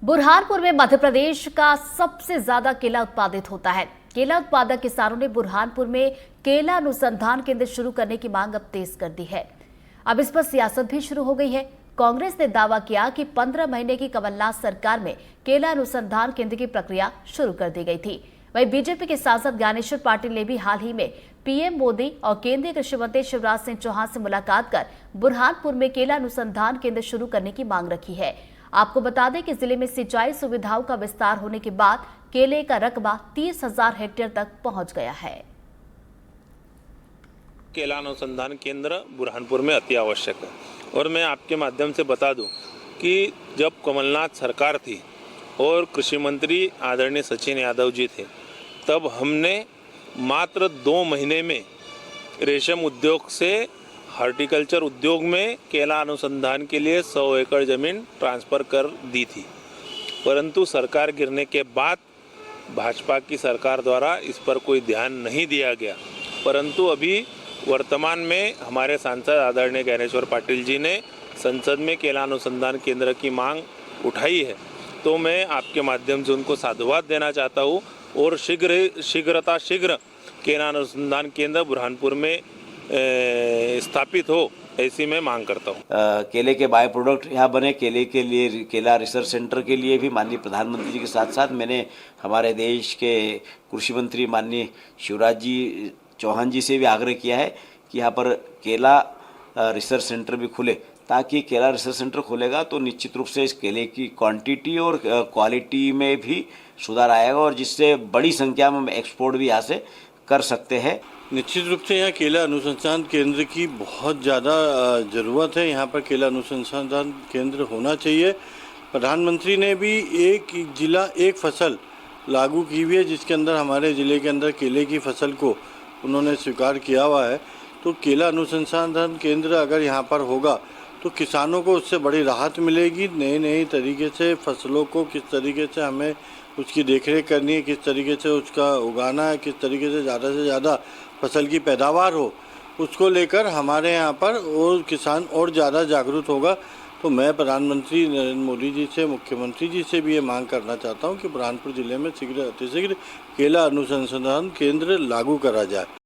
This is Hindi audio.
बुरहानपुर में मध्य प्रदेश का सबसे ज्यादा केला उत्पादित होता है। केला उत्पादक किसानों ने बुरहानपुर में केला अनुसंधान केंद्र शुरू करने की मांग अब तेज कर दी है। अब इस पर सियासत भी शुरू हो गई है। कांग्रेस ने दावा किया कि 15 महीने की कमलनाथ सरकार में केला अनुसंधान केंद्र की प्रक्रिया शुरू कर दी गई थी। वहीं बीजेपी के सांसद ज्ञानेश्वर पाटिल ने भी हाल ही में पीएम मोदी और केंद्रीय कृषि मंत्री शिवराज सिंह चौहान से मुलाकात कर बुरहानपुर में केला अनुसंधान केंद्र शुरू करने की मांग रखी है। आपको बता दें कि जिले में सिंचाई सुविधाओं का विस्तार होने के बाद केले का रकबा 30,000 हेक्टेयर तक पहुंच गया है। केला अनुसंधान केंद्र बुरहानपुर में अति आवश्यक है और मैं आपके माध्यम से बता दूं कि जब कमलनाथ सरकार थी और कृषि मंत्री आदरणीय सचिन यादव जी थे, तब हमने मात्र 2 महीने में रेशम उद्योग से हॉर्टिकल्चर उद्योग में केला अनुसंधान के लिए 100 एकड़ ज़मीन ट्रांसफ़र कर दी थी। परंतु सरकार गिरने के बाद भाजपा की सरकार द्वारा इस पर कोई ध्यान नहीं दिया गया। परंतु अभी वर्तमान में हमारे सांसद आदरणीय ज्ञानेश्वर पाटिल जी ने संसद में केला अनुसंधान केंद्र की मांग उठाई है, तो मैं आपके माध्यम से उनको साधुवाद देना चाहता हूँ और शीघ्र केला अनुसंधान केंद्र बुरहानपुर में स्थापित हो, ऐसी मैं मांग करता हूँ। केले के बाय प्रोडक्ट यहाँ बने, केले के लिए केला रिसर्च सेंटर के लिए भी माननीय प्रधानमंत्री जी के साथ साथ मैंने हमारे देश के कृषि मंत्री माननीय शिवराज जी चौहान जी से भी आग्रह किया है कि यहाँ पर केला रिसर्च सेंटर भी खुले, ताकि केला रिसर्च सेंटर खुलेगा तो निश्चित रूप से इस केले की क्वांटिटी और क्वालिटी में भी सुधार आएगा और जिससे बड़ी संख्या में हम एक्सपोर्ट भी यहाँ से कर सकते हैं। निश्चित रूप से यहाँ केला अनुसंधान केंद्र की बहुत ज़्यादा ज़रूरत है। यहाँ पर केला अनुसंधान केंद्र होना चाहिए। प्रधानमंत्री ने भी एक जिला एक फसल लागू की हुई है, जिसके अंदर हमारे ज़िले के अंदर केले की फसल को उन्होंने स्वीकार किया हुआ है। तो केला अनुसंधान केंद्र अगर यहाँ पर होगा तो किसानों को उससे बड़ी राहत मिलेगी। नए तरीके से फसलों को किस तरीके से हमें उसकी देखरेख करनी है, किस तरीके से उसका उगाना है, किस तरीके से ज़्यादा फसल की पैदावार हो, उसको लेकर हमारे यहाँ पर और किसान और ज़्यादा जागरूक होगा। तो मैं प्रधानमंत्री नरेंद्र मोदी जी से, मुख्यमंत्री जी से भी ये मांग करना चाहता हूँ कि बुरहानपुर ज़िले में अतिशीघ्र केला अनुसंधान केंद्र लागू करा जाए।